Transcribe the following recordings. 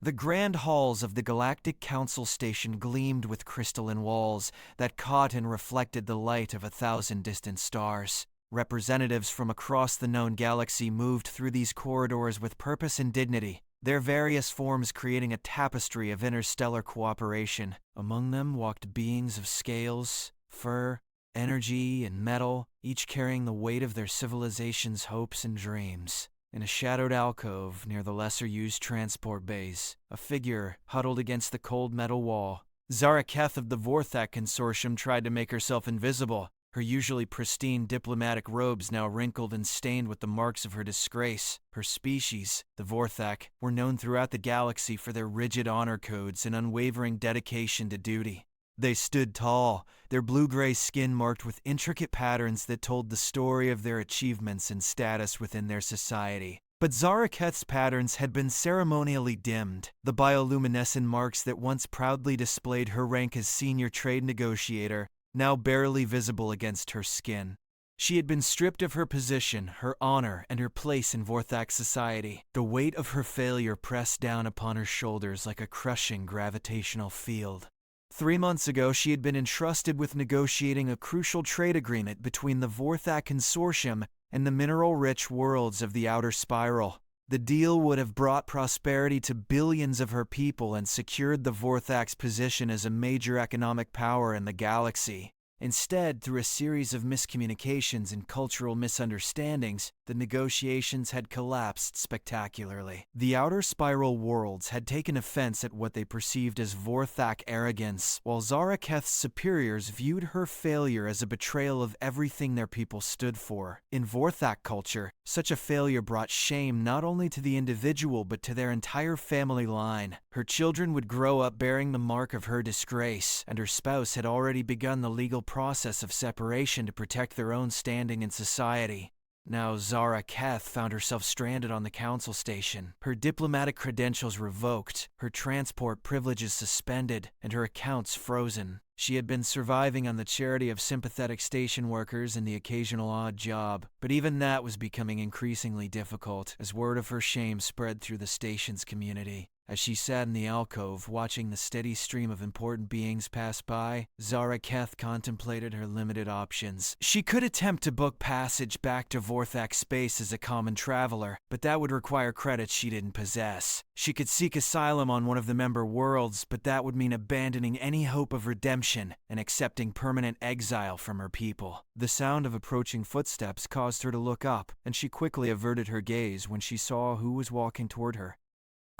The grand halls of the Galactic Council Station gleamed with crystalline walls that caught and reflected the light of 1,000 distant stars. Representatives from across the known galaxy moved through these corridors with purpose and dignity, their various forms creating a tapestry of interstellar cooperation. Among them walked beings of scales, fur, energy, and metal, each carrying the weight of their civilization's hopes and dreams. In a shadowed alcove near the lesser-used transport bays, a figure huddled against the cold metal wall. Zara Keth of the Vorthak Consortium tried to make herself invisible, her usually pristine diplomatic robes now wrinkled and stained with the marks of her disgrace. Her species, the Vorthak, were known throughout the galaxy for their rigid honor codes and unwavering dedication to duty. They stood tall, their blue-gray skin marked with intricate patterns that told the story of their achievements and status within their society. But Zara Keth's patterns had been ceremonially dimmed. The bioluminescent marks that once proudly displayed her rank as senior trade negotiator, now barely visible against her skin. She had been stripped of her position, her honor, and her place in Vorthak society. The weight of her failure pressed down upon her shoulders like a crushing gravitational field. 3 months ago, she had been entrusted with negotiating a crucial trade agreement between the Vorthak Consortium and the mineral-rich worlds of the Outer Spiral. The deal would have brought prosperity to billions of her people and secured the Vorthak's position as a major economic power in the galaxy. Instead, through a series of miscommunications and cultural misunderstandings, the negotiations had collapsed spectacularly. The Outer Spiral worlds had taken offense at what they perceived as Vorthak arrogance, while Zara Keth's superiors viewed her failure as a betrayal of everything their people stood for. In Vorthak culture, such a failure brought shame not only to the individual but to their entire family line. Her children would grow up bearing the mark of her disgrace, and her spouse had already begun the legal process of separation to protect their own standing in society. Now Zara Keth found herself stranded on the council station, her diplomatic credentials revoked, her transport privileges suspended, and her accounts frozen. She had been surviving on the charity of sympathetic station workers and the occasional odd job, but even that was becoming increasingly difficult as word of her shame spread through the station's community. As she sat in the alcove, watching the steady stream of important beings pass by, Zara Keth contemplated her limited options. She could attempt to book passage back to Vorthak space as a common traveler, but that would require credits she didn't possess. She could seek asylum on one of the member worlds, but that would mean abandoning any hope of redemption and accepting permanent exile from her people. The sound of approaching footsteps caused her to look up, and she quickly averted her gaze when she saw who was walking toward her.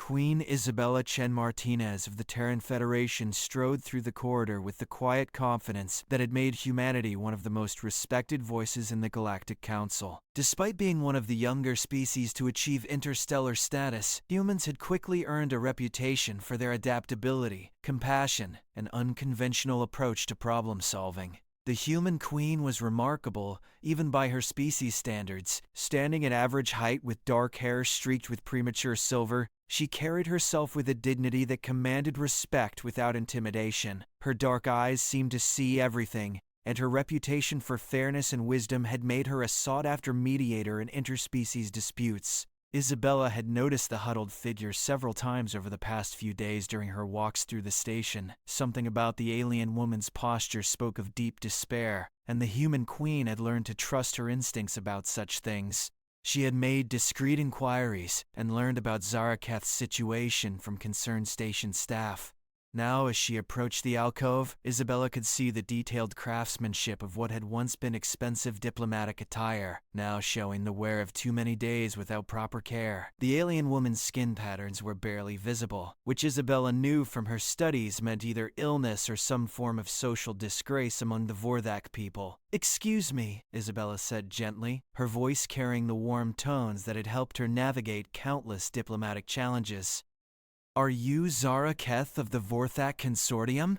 Queen Isabella Chen Martinez of the Terran Federation strode through the corridor with the quiet confidence that had made humanity one of the most respected voices in the Galactic Council. Despite being one of the younger species to achieve interstellar status, humans had quickly earned a reputation for their adaptability, compassion, and unconventional approach to problem solving. The human queen was remarkable, even by her species standards. Standing at average height with dark hair streaked with premature silver, she carried herself with a dignity that commanded respect without intimidation. Her dark eyes seemed to see everything, and her reputation for fairness and wisdom had made her a sought-after mediator in interspecies disputes. Isabella had noticed the huddled figure several times over the past few days during her walks through the station. Something about the alien woman's posture spoke of deep despair, and the human queen had learned to trust her instincts about such things. She had made discreet inquiries and learned about Zara Keth's situation from concerned station staff. Now, as she approached the alcove, Isabella could see the detailed craftsmanship of what had once been expensive diplomatic attire, now showing the wear of too many days without proper care. The alien woman's skin patterns were barely visible, which Isabella knew from her studies meant either illness or some form of social disgrace among the Vorthak people. "Excuse me," Isabella said gently, her voice carrying the warm tones that had helped her navigate countless diplomatic challenges. "Are you Zara Keth of the Vorthak Consortium?"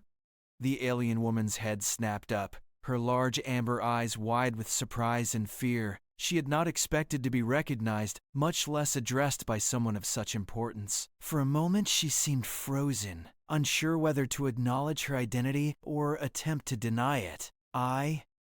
The alien woman's head snapped up, her large amber eyes wide with surprise and fear. She had not expected to be recognized, much less addressed by someone of such importance. For a moment she seemed frozen, unsure whether to acknowledge her identity or attempt to deny it.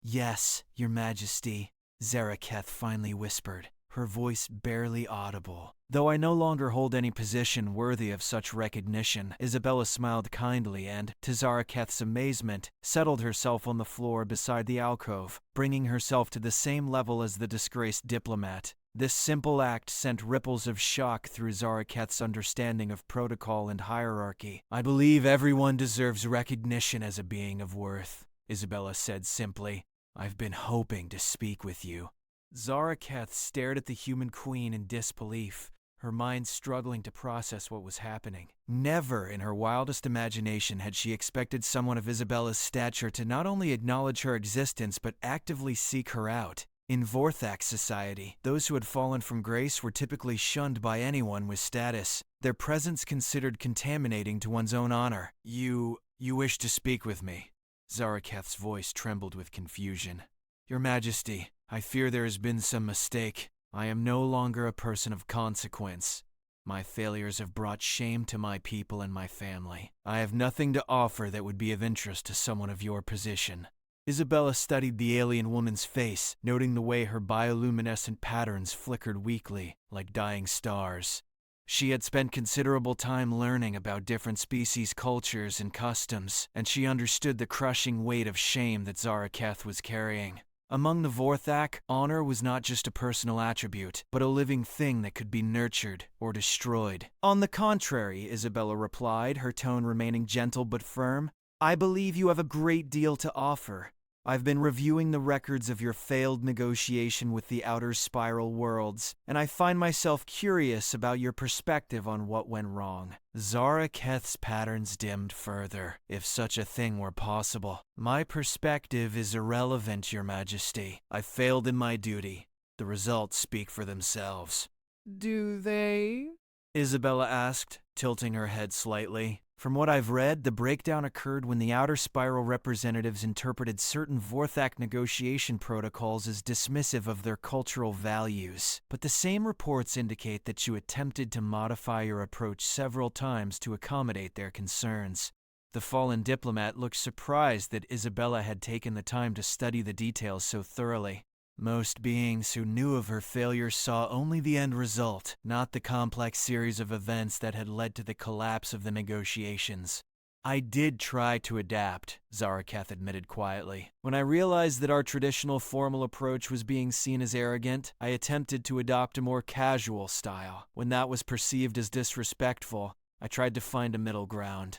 "Yes, Your Majesty," Zara Keth finally whispered. her voice barely audible. Though I no longer hold any position worthy of such recognition, Isabella smiled kindly and, to Zaraketh's amazement, settled herself on the floor beside the alcove, bringing herself to the same level as the disgraced diplomat. This simple act sent ripples of shock through Zaraketh's understanding of protocol and hierarchy. "I believe everyone deserves recognition as a being of worth," Isabella said simply. "I've been hoping to speak with you." Zaraketh stared at the human queen in disbelief, her mind struggling to process what was happening. Never in her wildest imagination had she expected someone of Isabella's stature to not only acknowledge her existence but actively seek her out. In Vorthak society, those who had fallen from grace were typically shunned by anyone with status, their presence considered contaminating to one's own honor. You wish to speak with me?" Zaraketh's voice trembled with confusion. "Your Majesty, I fear there has been some mistake. I am no longer a person of consequence. My failures have brought shame to my people and my family. I have nothing to offer that would be of interest to someone of your position." Isabella studied the alien woman's face, noting the way her bioluminescent patterns flickered weakly, like dying stars. She had spent considerable time learning about different species' cultures and customs, and she understood the crushing weight of shame that Zaraketh was carrying. Among the Vorthak, honor was not just a personal attribute, but a living thing that could be nurtured or destroyed. "On the contrary," Isabella replied, her tone remaining gentle but firm, "I believe you have a great deal to offer. I've been reviewing the records of your failed negotiation with the Outer Spiral Worlds, and I find myself curious about your perspective on what went wrong." Zaraketh's patterns dimmed further, if such a thing were possible. "My perspective is irrelevant, Your Majesty. I failed in my duty. The results speak for themselves." "Do they?" Isabella asked, tilting her head slightly. "From what I've read, the breakdown occurred when the Outer Spiral representatives interpreted certain Vorthak negotiation protocols as dismissive of their cultural values. But the same reports indicate that you attempted to modify your approach several times to accommodate their concerns." The fallen diplomat looked surprised that Isabella had taken the time to study the details so thoroughly. Most beings who knew of her failure saw only the end result, not the complex series of events that had led to the collapse of the negotiations. "I did try to adapt," Zaraketh admitted quietly. "When I realized that our traditional formal approach was being seen as arrogant, I attempted to adopt a more casual style. When that was perceived as disrespectful, I tried to find a middle ground.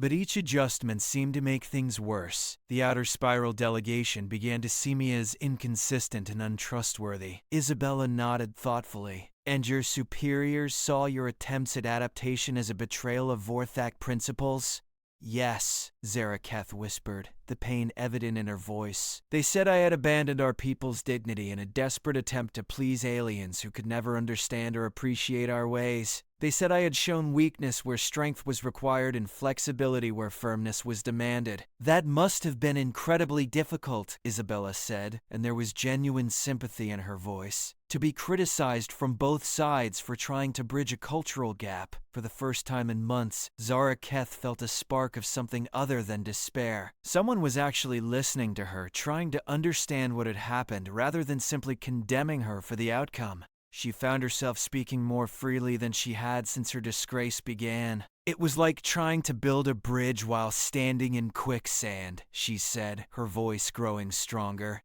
But each adjustment seemed to make things worse. The Outer Spiral delegation began to see me as inconsistent and untrustworthy." Isabella nodded thoughtfully. "And your superiors saw your attempts at adaptation as a betrayal of Vorthak principles?" "Yes," Zaraketh whispered, the pain evident in her voice. "They said I had abandoned our people's dignity in a desperate attempt to please aliens who could never understand or appreciate our ways. They said I had shown weakness where strength was required and flexibility where firmness was demanded." "That must have been incredibly difficult," Isabella said, and there was genuine sympathy in her voice. "To be criticized from both sides for trying to bridge a cultural gap." For the first time in months, Zaraketh felt a spark of something other than despair. Someone was actually listening to her, trying to understand what had happened rather than simply condemning her for the outcome. She found herself speaking more freely than she had since her disgrace began. "It was like trying to build a bridge while standing in quicksand," she said, her voice growing stronger.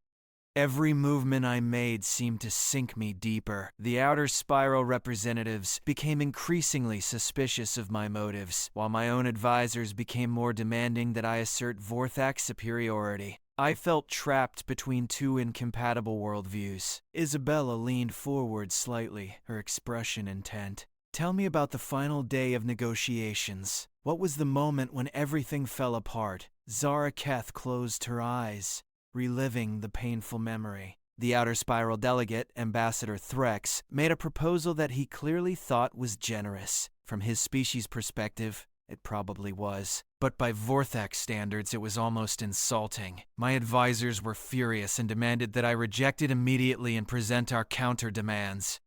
"Every movement I made seemed to sink me deeper. The Outer Spiral representatives became increasingly suspicious of my motives, while my own advisors became more demanding that I assert Vorthak superiority. I felt trapped between two incompatible worldviews." Isabella leaned forward slightly, her expression intent. "Tell me about the final day of negotiations. What was the moment when everything fell apart?" Zaraketh closed her eyes, reliving the painful memory. The Outer Spiral delegate, Ambassador Threx, made a proposal that he clearly thought was generous. From his species' perspective, it probably was. But by Vorthak standards, it was almost insulting. My advisors were furious and demanded that I reject it immediately and present our counter-demands.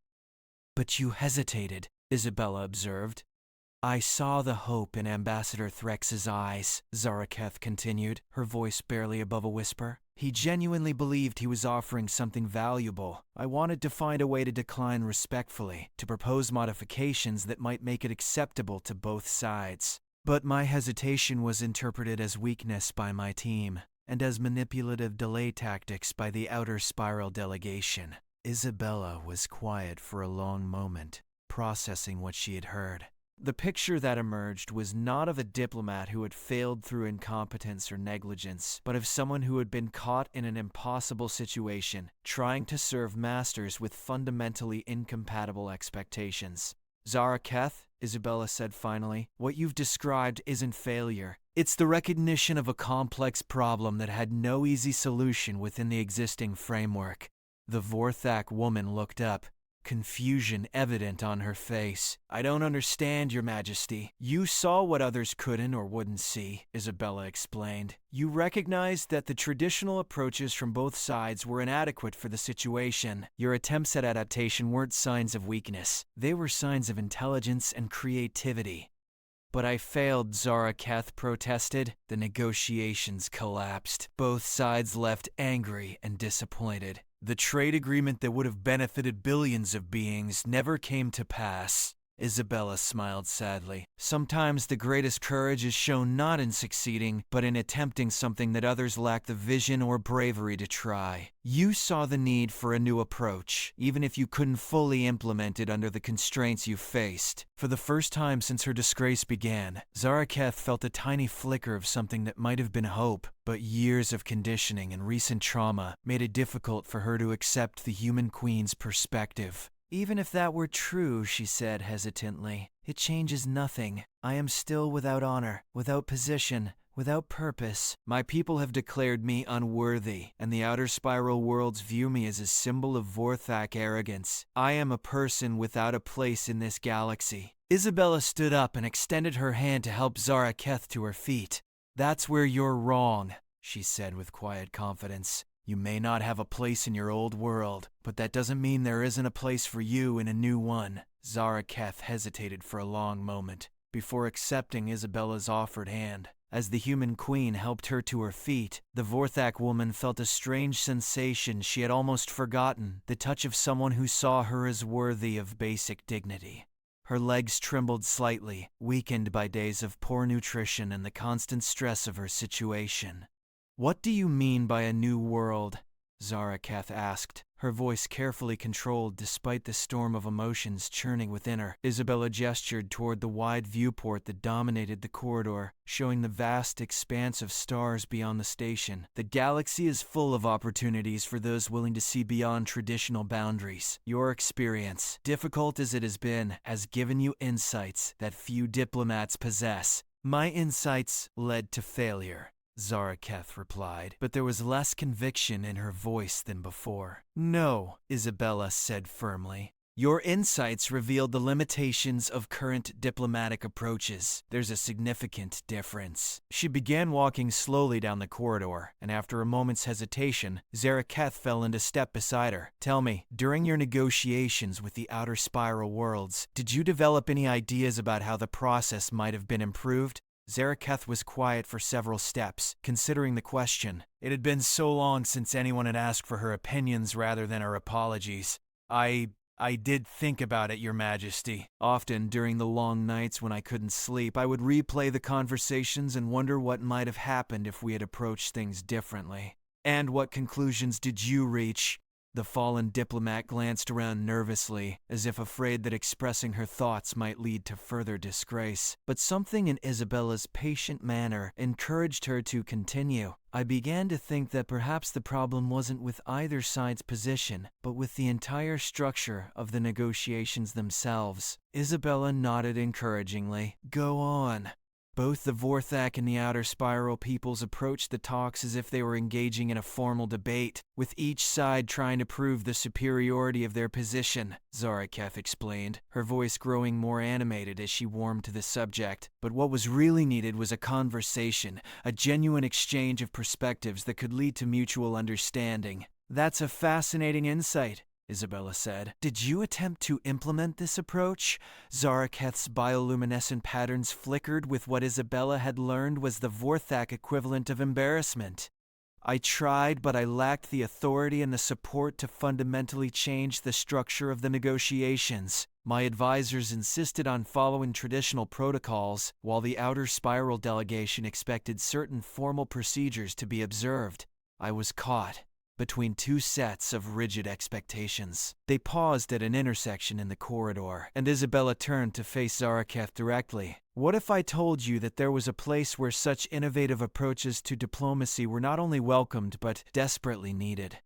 "But you hesitated," Isabella observed. "I saw the hope in Ambassador Threx's eyes," Zaraketh continued, her voice barely above a whisper. He genuinely believed he was offering something valuable. I wanted to find a way to decline respectfully, to propose modifications that might make it acceptable to both sides. But my hesitation was interpreted as weakness by my team, and as manipulative delay tactics by the Outer Spiral delegation. Isabella was quiet for a long moment, processing what she had heard. The picture that emerged was not of a diplomat who had failed through incompetence or negligence, but of someone who had been caught in an impossible situation, trying to serve masters with fundamentally incompatible expectations. Zara Keth, Isabella said finally, what you've described isn't failure. It's the recognition of a complex problem that had no easy solution within the existing framework. The Vorthak woman looked up, confusion evident on her face. I don't understand, Your Majesty. You saw what others couldn't or wouldn't see, Isabella explained. You recognized that the traditional approaches from both sides were inadequate for the situation. Your attempts at adaptation weren't signs of weakness. They were signs of intelligence and creativity. But I failed, Zara Keth protested. The negotiations collapsed. Both sides left angry and disappointed. The trade agreement that would have benefited billions of beings never came to pass. Isabella smiled sadly. Sometimes the greatest courage is shown not in succeeding, but in attempting something that others lack the vision or bravery to try. You saw the need for a new approach, even if you couldn't fully implement it under the constraints you faced. For the first time since her disgrace began, Zara Keth felt a tiny flicker of something that might have been hope, but years of conditioning and recent trauma made it difficult for her to accept the human queen's perspective. Even if that were true, she said hesitantly, it changes nothing. I am still without honor, without position, without purpose. My people have declared me unworthy, and the outer spiral worlds view me as a symbol of Vorthak arrogance. I am a person without a place in this galaxy. Isabella stood up and extended her hand to help Zara Keth to her feet. That's where you're wrong, she said with quiet confidence. You may not have a place in your old world, but that doesn't mean there isn't a place for you in a new one. Zara Keth hesitated for a long moment before accepting Isabella's offered hand. As the human queen helped her to her feet, the Vorthak woman felt a strange sensation she had almost forgotten, the touch of someone who saw her as worthy of basic dignity. Her legs trembled slightly, weakened by days of poor nutrition and the constant stress of her situation. What do you mean by a new world? Zara Keth asked, her voice carefully controlled despite the storm of emotions churning within her. Isabella gestured toward the wide viewport that dominated the corridor, showing the vast expanse of stars beyond the station. The galaxy is full of opportunities for those willing to see beyond traditional boundaries. Your experience, difficult as it has been, has given you insights that few diplomats possess. My insights led to failure, Zara Keth replied, but there was less conviction in her voice than before. No, Isabella said firmly. Your insights revealed the limitations of current diplomatic approaches. There's a significant difference. She began walking slowly down the corridor, and after a moment's hesitation, Zara Keth fell into step beside her. Tell me, during your negotiations with the outer spiral worlds, did you develop any ideas about how the process might have been improved? Zara Keth was quiet for several steps, considering the question. It had been so long since anyone had asked for her opinions rather than her apologies. I did think about it, Your Majesty. Often, during the long nights when I couldn't sleep, I would replay the conversations and wonder what might have happened if we had approached things differently. And what conclusions did you reach? The fallen diplomat glanced around nervously, as if afraid that expressing her thoughts might lead to further disgrace. But something in Isabella's patient manner encouraged her to continue. I began to think that perhaps the problem wasn't with either side's position, but with the entire structure of the negotiations themselves. Isabella nodded encouragingly. Go on. Both the Vorthak and the Outer Spiral peoples approached the talks as if they were engaging in a formal debate, with each side trying to prove the superiority of their position, Zara Keth explained, her voice growing more animated as she warmed to the subject. But what was really needed was a conversation, a genuine exchange of perspectives that could lead to mutual understanding. That's a fascinating insight, Isabella said. Did you attempt to implement this approach? Zara Keth's bioluminescent patterns flickered with what Isabella had learned was the Vorthak equivalent of embarrassment. I tried, but I lacked the authority and the support to fundamentally change the structure of the negotiations. My advisors insisted on following traditional protocols, while the Outer Spiral delegation expected certain formal procedures to be observed. I was caught between two sets of rigid expectations. They paused at an intersection in the corridor, and Isabella turned to face Zaraketh directly. What if I told you that there was a place where such innovative approaches to diplomacy were not only welcomed but desperately needed?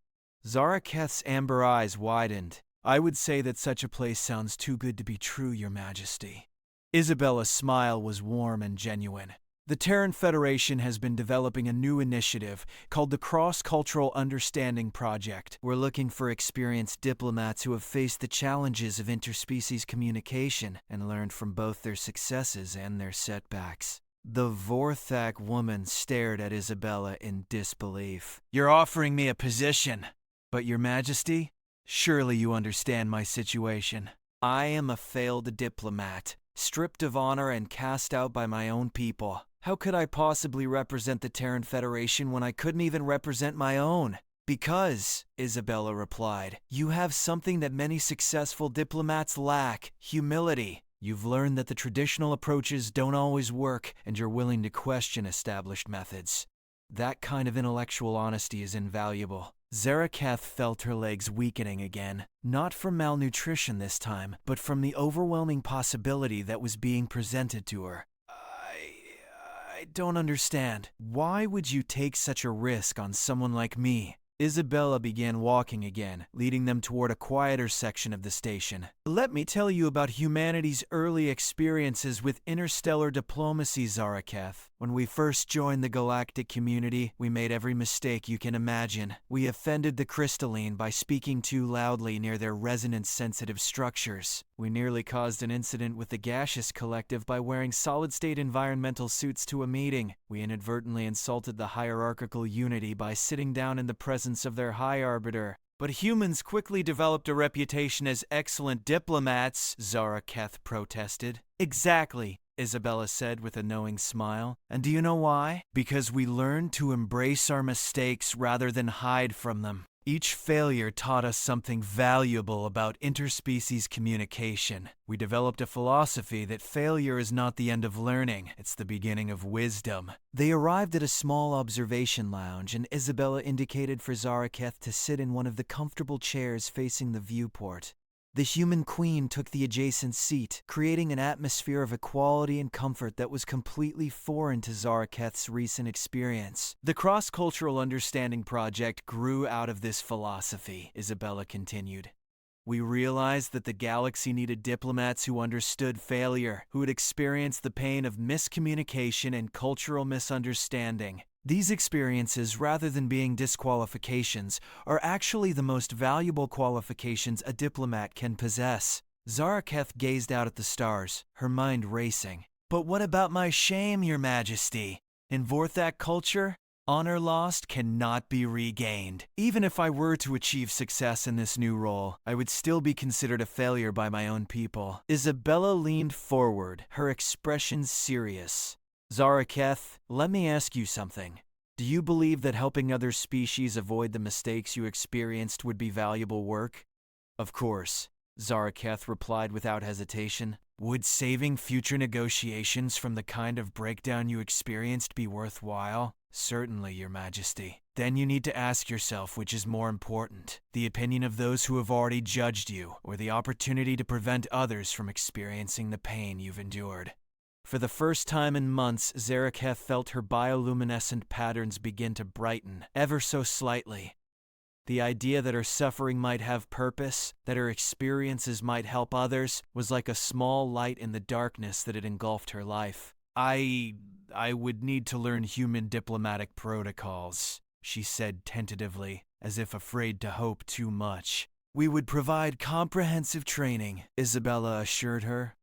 Zaraketh's amber eyes widened. I would say that such a place sounds too good to be true, Your Majesty. Isabella's smile was warm and genuine. The Terran Federation has been developing a new initiative called the Cross-Cultural Understanding Project. We're looking for experienced diplomats who have faced the challenges of interspecies communication and learned from both their successes and their setbacks. The Vorthak woman stared at Isabella in disbelief. You're offering me a position, but Your Majesty, surely you understand my situation. I am a failed diplomat, stripped of honor and cast out by my own people. How could I possibly represent the Terran Federation when I couldn't even represent my own? Because, Isabella replied, you have something that many successful diplomats lack: humility. You've learned that the traditional approaches don't always work, and you're willing to question established methods. That kind of intellectual honesty is invaluable. Zaraketh felt her legs weakening again, not from malnutrition this time, but from the overwhelming possibility that was being presented to her. I don't understand. Why would you take such a risk on someone like me? Isabella began walking again, leading them toward a quieter section of the station. Let me tell you about humanity's early experiences with interstellar diplomacy, Zaraketh. When we first joined the galactic community, we made every mistake you can imagine. We offended the crystalline by speaking too loudly near their resonance-sensitive structures. We nearly caused an incident with the gaseous collective by wearing solid-state environmental suits to a meeting. We inadvertently insulted the hierarchical unity by sitting down in the presence of their High Arbiter. But humans quickly developed a reputation as excellent diplomats, Zaraketh protested. Exactly, Isabella said with a knowing smile. And do you know why? Because we learned to embrace our mistakes rather than hide from them. Each failure taught us something valuable about interspecies communication. We developed a philosophy that failure is not the end of learning, it's the beginning of wisdom. They arrived at a small observation lounge, and Isabella indicated for Zaraketh to sit in one of the comfortable chairs facing the viewport. The human queen took the adjacent seat, creating an atmosphere of equality and comfort that was completely foreign to Zaraketh's recent experience. The Cross-Cultural Understanding Project grew out of this philosophy, Isabella continued. We realized that the galaxy needed diplomats who understood failure, who had experienced the pain of miscommunication and cultural misunderstanding. These experiences, rather than being disqualifications, are actually the most valuable qualifications a diplomat can possess. Zaraketh gazed out at the stars, her mind racing. But what about my shame, Your Majesty? In Vorthak culture, honor lost cannot be regained. Even if I were to achieve success in this new role, I would still be considered a failure by my own people. Isabella leaned forward, her expression serious. Zaraketh, let me ask you something. Do you believe that helping other species avoid the mistakes you experienced would be valuable work? Of course, Zaraketh replied without hesitation. Would saving future negotiations from the kind of breakdown you experienced be worthwhile? Certainly, Your Majesty. Then you need to ask yourself which is more important, the opinion of those who have already judged you, or the opportunity to prevent others from experiencing the pain you've endured. For the first time in months, Zaraketh felt her bioluminescent patterns begin to brighten, ever so slightly. The idea that her suffering might have purpose, that her experiences might help others, was like a small light in the darkness that had engulfed her life. I would need to learn human diplomatic protocols, she said tentatively, as if afraid to hope too much. We would provide comprehensive training, Isabella assured her.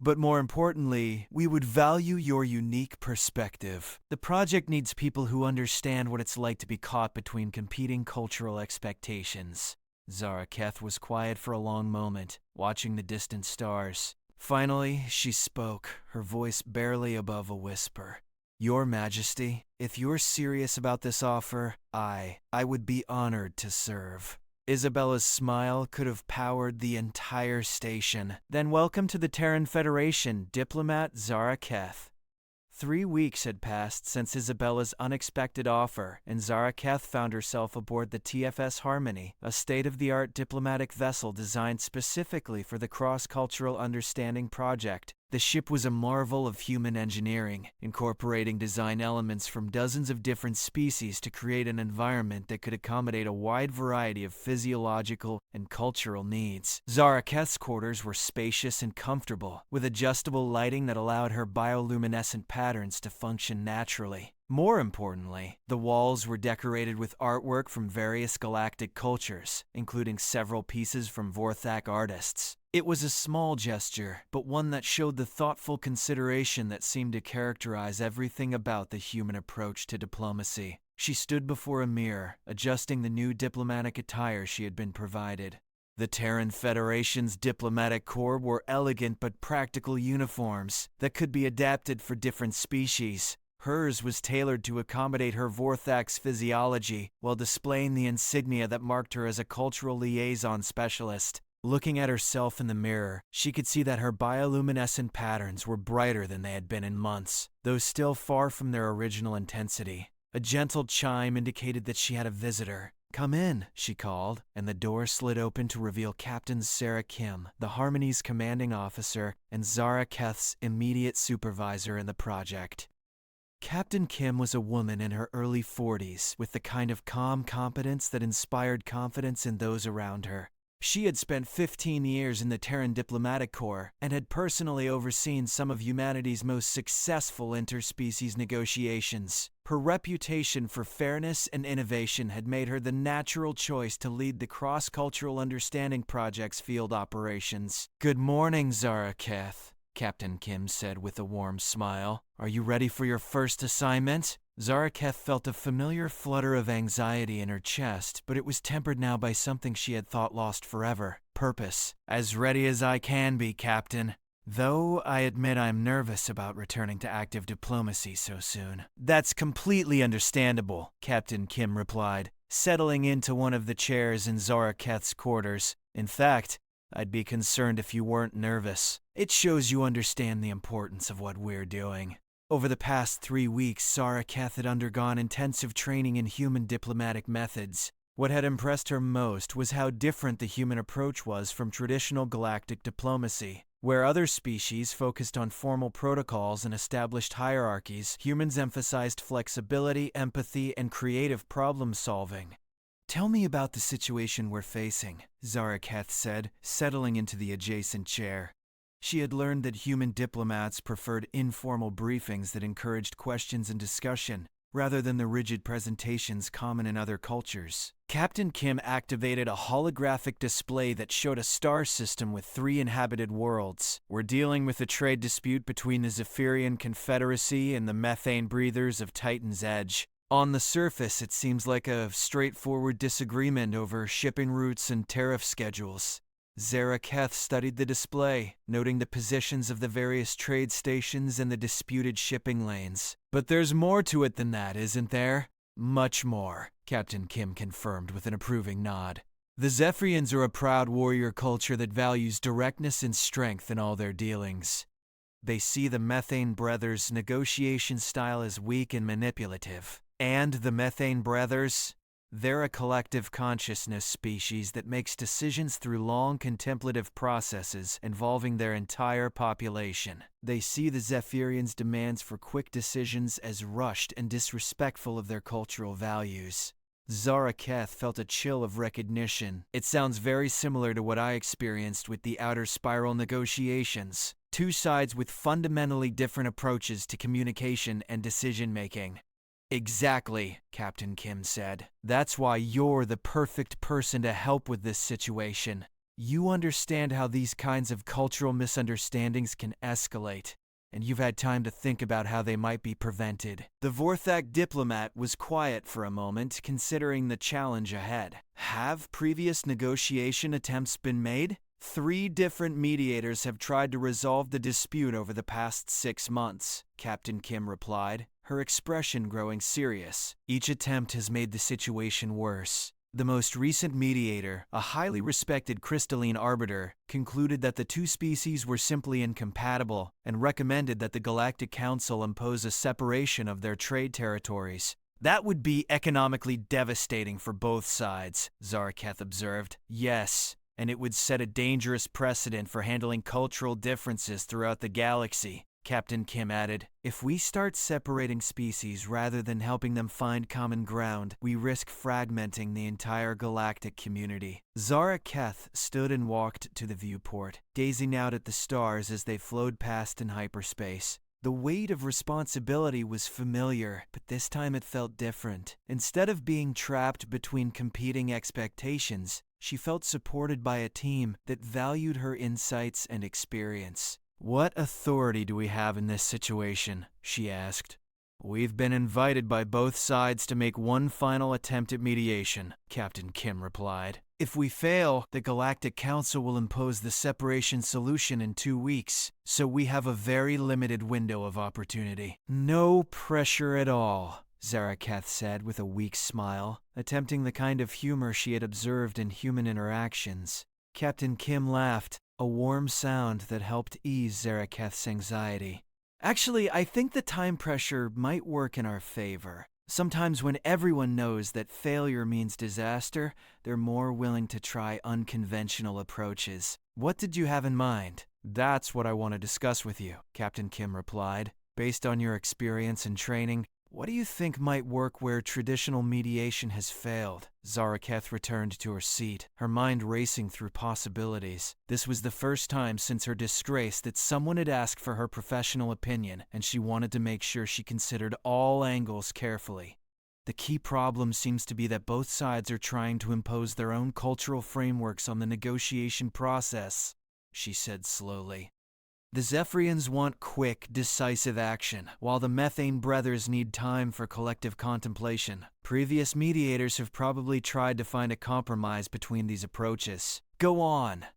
But more importantly, we would value your unique perspective. The project needs people who understand what it's like to be caught between competing cultural expectations. Zaraketh was quiet for a long moment, watching the distant stars. Finally, she spoke, her voice barely above a whisper. Your Majesty, if you're serious about this offer, I would be honored to serve. Isabella's smile could have powered the entire station. Then welcome to the Terran Federation, diplomat Zara Keth. 3 weeks had passed since Isabella's unexpected offer, and Zara Keth found herself aboard the TFS Harmony, a state-of-the-art diplomatic vessel designed specifically for the Cross-Cultural Understanding Project. The ship was a marvel of human engineering, incorporating design elements from dozens of different species to create an environment that could accommodate a wide variety of physiological and cultural needs. Zara Keth's quarters were spacious and comfortable, with adjustable lighting that allowed her bioluminescent patterns to function naturally. More importantly, the walls were decorated with artwork from various galactic cultures, including several pieces from Vorthak artists. It was a small gesture, but one that showed the thoughtful consideration that seemed to characterize everything about the human approach to diplomacy. She stood before a mirror, adjusting the new diplomatic attire she had been provided. The Terran Federation's diplomatic corps wore elegant but practical uniforms that could be adapted for different species. Hers was tailored to accommodate her Vorthak's physiology, while displaying the insignia that marked her as a cultural liaison specialist. Looking at herself in the mirror, she could see that her bioluminescent patterns were brighter than they had been in months, though still far from their original intensity. A gentle chime indicated that she had a visitor. "Come in," she called, and the door slid open to reveal Captain Sarah Kim, the Harmony's commanding officer and Zara Keth's immediate supervisor in the project. Captain Kim was a woman in her early 40s, with the kind of calm competence that inspired confidence in those around her. She had spent 15 years in the Terran Diplomatic Corps and had personally overseen some of humanity's most successful interspecies negotiations. Her reputation for fairness and innovation had made her the natural choice to lead the Cross-Cultural Understanding Project's field operations. "Good morning, Zara Keth," Captain Kim said with a warm smile. "Are you ready for your first assignment?" Zara Keth felt a familiar flutter of anxiety in her chest, but it was tempered now by something she had thought lost forever: purpose. "As ready as I can be, Captain. Though I admit I'm nervous about returning to active diplomacy so soon." "That's completely understandable," Captain Kim replied, settling into one of the chairs in Zara Keth's quarters. "In fact, I'd be concerned if you weren't nervous. It shows you understand the importance of what we're doing." Over the past 3 weeks, Zara Keth had undergone intensive training in human diplomatic methods. What had impressed her most was how different the human approach was from traditional galactic diplomacy. Where other species focused on formal protocols and established hierarchies, humans emphasized flexibility, empathy, and creative problem-solving. "Tell me about the situation we're facing," Zara Keth said, settling into the adjacent chair. She had learned that human diplomats preferred informal briefings that encouraged questions and discussion, rather than the rigid presentations common in other cultures. Captain Kim activated a holographic display that showed a star system with 3 inhabited worlds. "We're dealing with a trade dispute between the Zephyrian Confederacy and the methane breathers of Titan's Edge. On the surface, it seems like a straightforward disagreement over shipping routes and tariff schedules." Zara Keth studied the display, noting the positions of the various trade stations and the disputed shipping lanes. "But there's more to it than that, isn't there?" "Much more," Captain Kim confirmed with an approving nod. "The Zephyrians are a proud warrior culture that values directness and strength in all their dealings. They see the Methane Brothers' negotiation style as weak and manipulative. And the Methane Brothers? They're a collective consciousness species that makes decisions through long contemplative processes involving their entire population. They see the Zephyrians' demands for quick decisions as rushed and disrespectful of their cultural values." Zara Keth felt a chill of recognition. "It sounds very similar to what I experienced with the Outer Spiral negotiations. 2 sides with fundamentally different approaches to communication and decision-making." "Exactly," Captain Kim said. "That's why you're the perfect person to help with this situation. You understand how these kinds of cultural misunderstandings can escalate, and you've had time to think about how they might be prevented." The Vorthak diplomat was quiet for a moment, considering the challenge ahead. "Have previous negotiation attempts been made? 3 different mediators have tried to resolve the dispute over the past 6 months, Captain Kim replied. her expression growing serious. Each attempt has made the situation worse. The most recent mediator, a highly respected crystalline arbiter, concluded that the two species were simply incompatible and recommended that the Galactic Council impose a separation of their trade territories. That would be economically devastating for both sides, Zaraketh observed. Yes, and it would set a dangerous precedent for handling cultural differences throughout the galaxy, Captain Kim added. If we start separating species rather than helping them find common ground, we risk fragmenting the entire galactic community. Zaraketh stood and walked to the viewport, gazing out at the stars as they flowed past in hyperspace. The weight of responsibility was familiar, but this time it felt different. Instead of being trapped between competing expectations, she felt supported by a team that valued her insights and experience. "What authority do we have in this situation?" she asked. "We've been invited by both sides to make one final attempt at mediation," Captain Kim replied. "If we fail, the Galactic Council will impose the separation solution in 2 weeks, so we have a very limited window of opportunity." "No pressure at all," Zaraketh said with a weak smile, attempting the kind of humor she had observed in human interactions. Captain Kim laughed, a warm sound that helped ease Zaraketh's anxiety. "Actually, I think the time pressure might work in our favor. Sometimes when everyone knows that failure means disaster, they're more willing to try unconventional approaches. What did you have in mind?" "That's what I want to discuss with you," Captain Kim replied. "Based on your experience and training, what do you think might work where traditional mediation has failed?" Zaraketh returned to her seat, her mind racing through possibilities. This was the first time since her disgrace that someone had asked for her professional opinion, and she wanted to make sure she considered all angles carefully. "The key problem seems to be that both sides are trying to impose their own cultural frameworks on the negotiation process," she said slowly. "The Zephyrians want quick, decisive action, while the Methane Brothers need time for collective contemplation. Previous mediators have probably tried to find a compromise between these approaches." "Go on."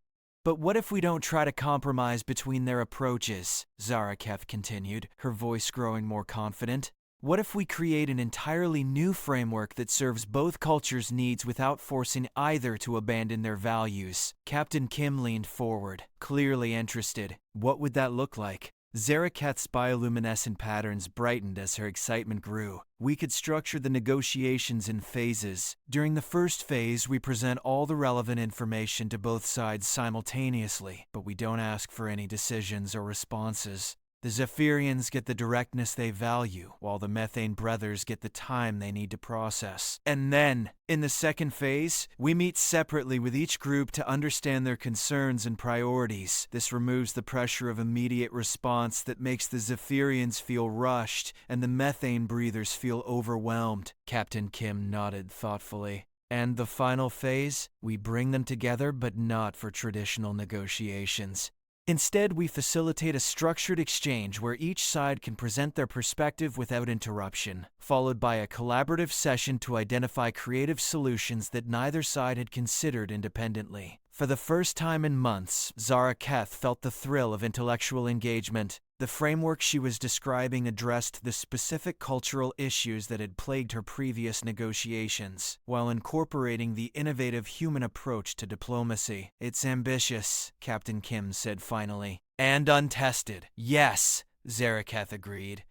"But what if we don't try to compromise between their approaches?" Zaraketh continued, her voice growing more confident. "What if we create an entirely new framework that serves both cultures' needs without forcing either to abandon their values?" Captain Kim leaned forward, clearly interested. "What would that look like?" Zaraketh's bioluminescent patterns brightened as her excitement grew. "We could structure the negotiations in phases. During the first phase, we present all the relevant information to both sides simultaneously, but we don't ask for any decisions or responses. The Zephyrians get the directness they value, while the Methane Brothers get the time they need to process. And then, in the second phase, we meet separately with each group to understand their concerns and priorities. This removes the pressure of immediate response that makes the Zephyrians feel rushed and the Methane Breathers feel overwhelmed." Captain Kim nodded thoughtfully. "And the final phase? We bring them together, but not for traditional negotiations. Instead, we facilitate a structured exchange where each side can present their perspective without interruption, followed by a collaborative session to identify creative solutions that neither side had considered independently." For the first time in months, Zaraketh felt the thrill of intellectual engagement. The framework she was describing addressed the specific cultural issues that had plagued her previous negotiations, while incorporating the innovative human approach to diplomacy. "It's ambitious," Captain Kim said finally. "And untested." "Yes," Zaraketh agreed.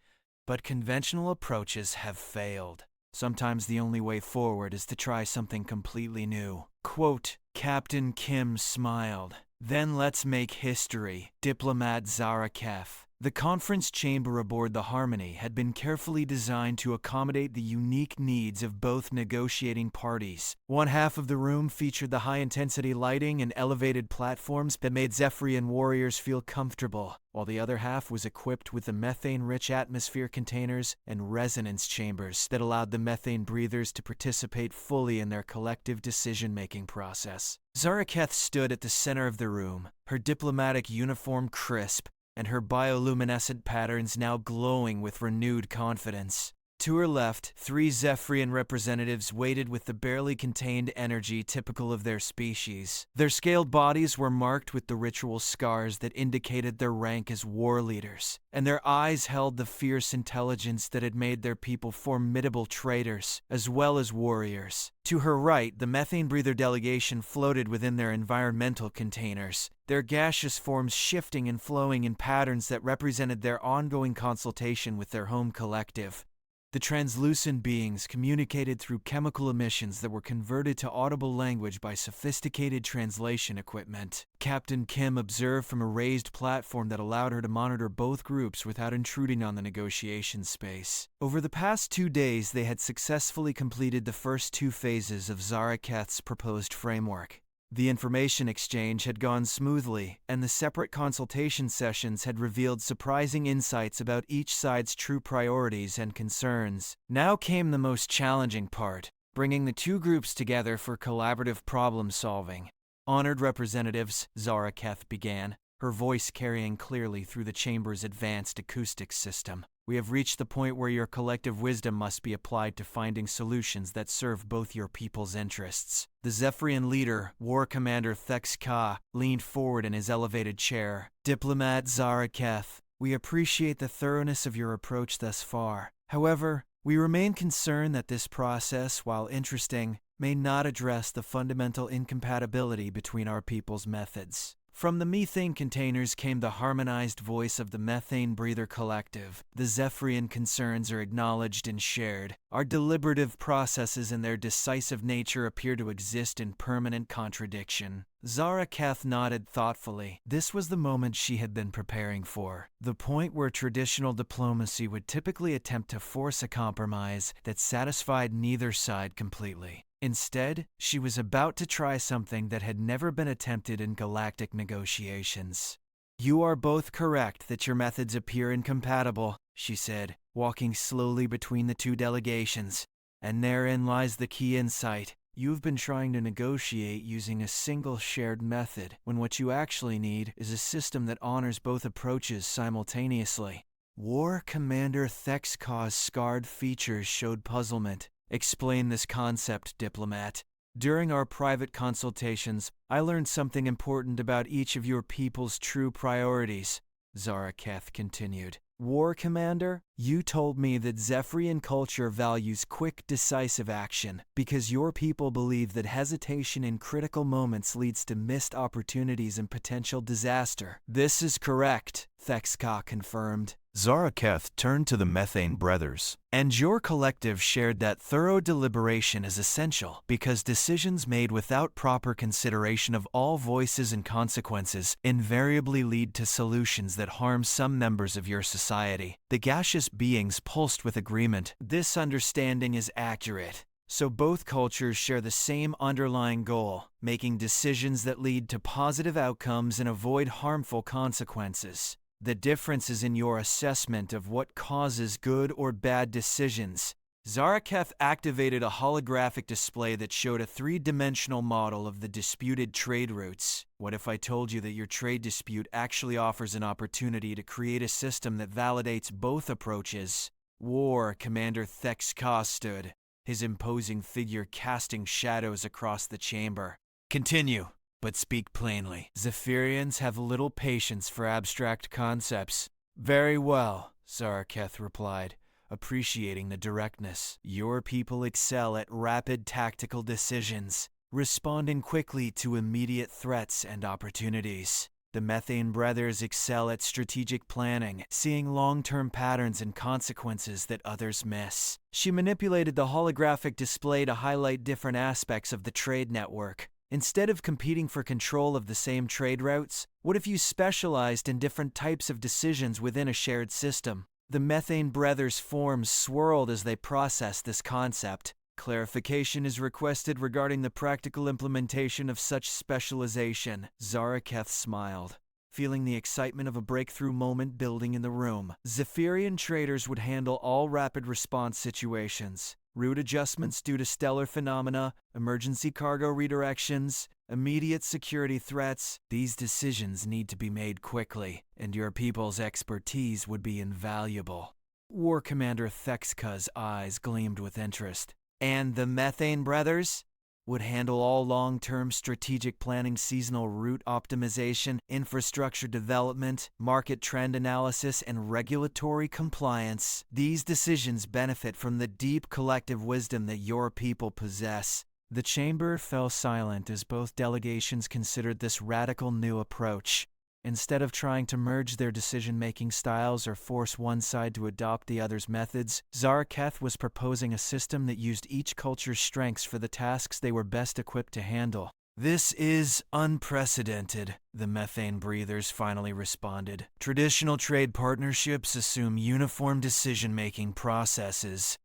"But conventional approaches have failed. Sometimes the only way forward is to try something completely new." Quote, Captain Kim smiled. "Then let's make history." Diplomat Zaraketh. The conference chamber aboard the Harmony had been carefully designed to accommodate the unique needs of both negotiating parties. One half of the room featured the high-intensity lighting and elevated platforms that made Zephyrian warriors feel comfortable, while the other half was equipped with the methane-rich atmosphere containers and resonance chambers that allowed the methane breathers to participate fully in their collective decision-making process. Zaraketh stood at the center of the room, her diplomatic uniform crisp, and her bioluminescent patterns now glowing with renewed confidence. To her left, 3 Zephyrian representatives waited with the barely contained energy typical of their species. Their scaled bodies were marked with the ritual scars that indicated their rank as war leaders, and their eyes held the fierce intelligence that had made their people formidable traders, as well as warriors. To her right, the methane breather delegation floated within their environmental containers, their gaseous forms shifting and flowing in patterns that represented their ongoing consultation with their home collective. The translucent beings communicated through chemical emissions that were converted to audible language by sophisticated translation equipment. Captain Kim observed from a raised platform that allowed her to monitor both groups without intruding on the negotiation space. Over the past 2 days, they had successfully completed the first 2 phases of Zaraketh's proposed framework. The information exchange had gone smoothly, and the separate consultation sessions had revealed surprising insights about each side's true priorities and concerns. Now came the most challenging part, bringing the 2 groups together for collaborative problem solving. Honored representatives, Zaraketh began, her voice carrying clearly through the chamber's advanced acoustics system. We have reached the point where your collective wisdom must be applied to finding solutions that serve both your people's interests. The Zephyrian leader, War Commander Thex Ka, leaned forward in his elevated chair. Diplomat Zaraketh, we appreciate the thoroughness of your approach thus far. However, we remain concerned that this process, while interesting, may not address the fundamental incompatibility between our people's methods. From the methane containers came the harmonized voice of the methane breather collective. The Zephyrian concerns are acknowledged and shared. Our deliberative processes and their decisive nature appear to exist in permanent contradiction. Zaraketh nodded thoughtfully. This was the moment she had been preparing for. The point where traditional diplomacy would typically attempt to force a compromise that satisfied neither side completely. Instead, she was about to try something that had never been attempted in galactic negotiations. You are both correct that your methods appear incompatible, she said, walking slowly between the 2 delegations. And therein lies the key insight. You've been trying to negotiate using a single shared method, when what you actually need is a system that honors both approaches simultaneously. War Commander Thex Ka's scarred features showed puzzlement. Explain this concept, diplomat. During our private consultations, I learned something important about each of your people's true priorities, Zaraketh continued. War Commander, you told me that Zephyrian culture values quick, decisive action because your people believe that hesitation in critical moments leads to missed opportunities and potential disaster. This is correct, Thex Ka confirmed. Zaraketh turned to the Methane Brothers. And your collective shared that thorough deliberation is essential because decisions made without proper consideration of all voices and consequences invariably lead to solutions that harm some members of your society. The gaseous beings pulsed with agreement. This understanding is accurate. So both cultures share the same underlying goal, making decisions that lead to positive outcomes and avoid harmful consequences. The difference is in your assessment of what causes good or bad decisions. Zaraketh activated a holographic display that showed a 3-dimensional model of the disputed trade routes. What if I told you that your trade dispute actually offers an opportunity to create a system that validates both approaches? War Commander Thex Ka stood, his imposing figure casting shadows across the chamber. Continue. But speak plainly. Zephyrians have little patience for abstract concepts. Very well, Zaraketh replied, appreciating the directness. Your people excel at rapid tactical decisions, responding quickly to immediate threats and opportunities. The Methane Brothers excel at strategic planning, seeing long-term patterns and consequences that others miss. She manipulated the holographic display to highlight different aspects of the trade network. Instead of competing for control of the same trade routes, what if you specialized in different types of decisions within a shared system? The Methane Brothers' forms swirled as they processed this concept. Clarification is requested regarding the practical implementation of such specialization. Zaraketh smiled, feeling the excitement of a breakthrough moment building in the room. Zephyrian traders would handle all rapid response situations. Route adjustments due to stellar phenomena, emergency cargo redirections, immediate security threats. These decisions need to be made quickly, and your people's expertise would be invaluable. War Commander Thexka's eyes gleamed with interest. And the Methane Brothers would handle all long-term strategic planning, seasonal route optimization, infrastructure development, market trend analysis, and regulatory compliance. These decisions benefit from the deep collective wisdom that your people possess. The chamber fell silent as both delegations considered this radical new approach. Instead of trying to merge their decision-making styles or force one side to adopt the other's methods, Zaraketh was proposing a system that used each culture's strengths for the tasks they were best equipped to handle. This is unprecedented, the methane breathers finally responded. Traditional trade partnerships assume uniform decision-making processes.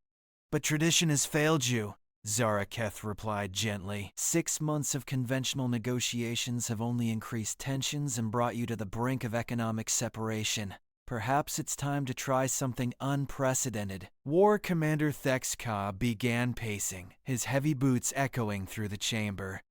But tradition has failed you, Zaraketh replied gently. 6 months of conventional negotiations have only increased tensions and brought you to the brink of economic separation. Perhaps it's time to try something unprecedented. War Commander Thexka began pacing, his heavy boots echoing through the chamber.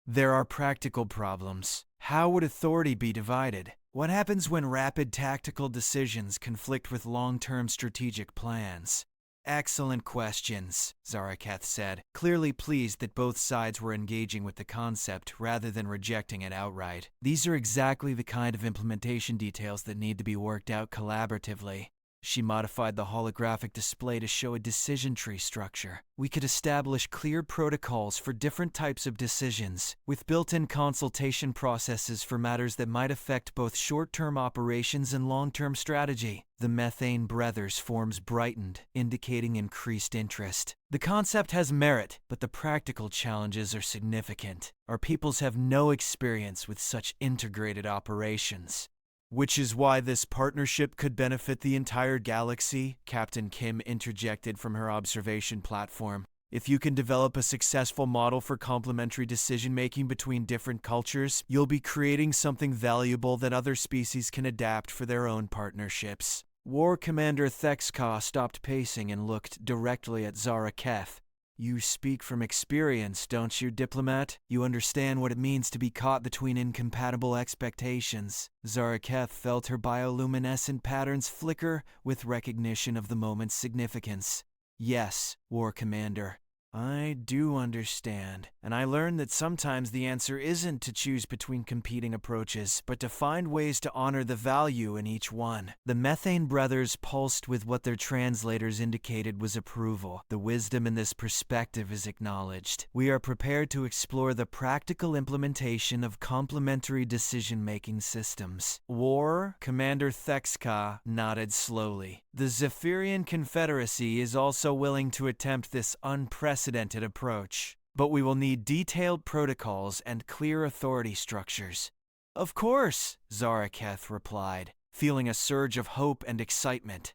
There are practical problems. How would authority be divided? What happens when rapid tactical decisions conflict with long-term strategic plans? Excellent questions, Zaraketh said, clearly pleased that both sides were engaging with the concept rather than rejecting it outright. These are exactly the kind of implementation details that need to be worked out collaboratively. She modified the holographic display to show a decision tree structure. We could establish clear protocols for different types of decisions, with built-in consultation processes for matters that might affect both short-term operations and long-term strategy. The Methane Brothers' forms brightened, indicating increased interest. The concept has merit, but the practical challenges are significant. Our peoples have no experience with such integrated operations. Which is why this partnership could benefit the entire galaxy, Captain Kim interjected from her observation platform. If you can develop a successful model for complementary decision-making between different cultures, you'll be creating something valuable that other species can adapt for their own partnerships. War Commander Thexka stopped pacing and looked directly at Zaraketh. You speak from experience, don't you, diplomat? You understand what it means to be caught between incompatible expectations. Zaraketh felt her bioluminescent patterns flicker with recognition of the moment's significance. Yes, War Commander. I do understand, and I learned that sometimes the answer isn't to choose between competing approaches, but to find ways to honor the value in each one. The Methane Brothers pulsed with what their translators indicated was approval. The wisdom in this perspective is acknowledged. We are prepared to explore the practical implementation of complementary decision-making systems. War Commander Thexka nodded slowly. The Zephyrian Confederacy is also willing to attempt this unprecedented approach, but we will need detailed protocols and clear authority structures. Of course, Zaraketh replied, feeling a surge of hope and excitement.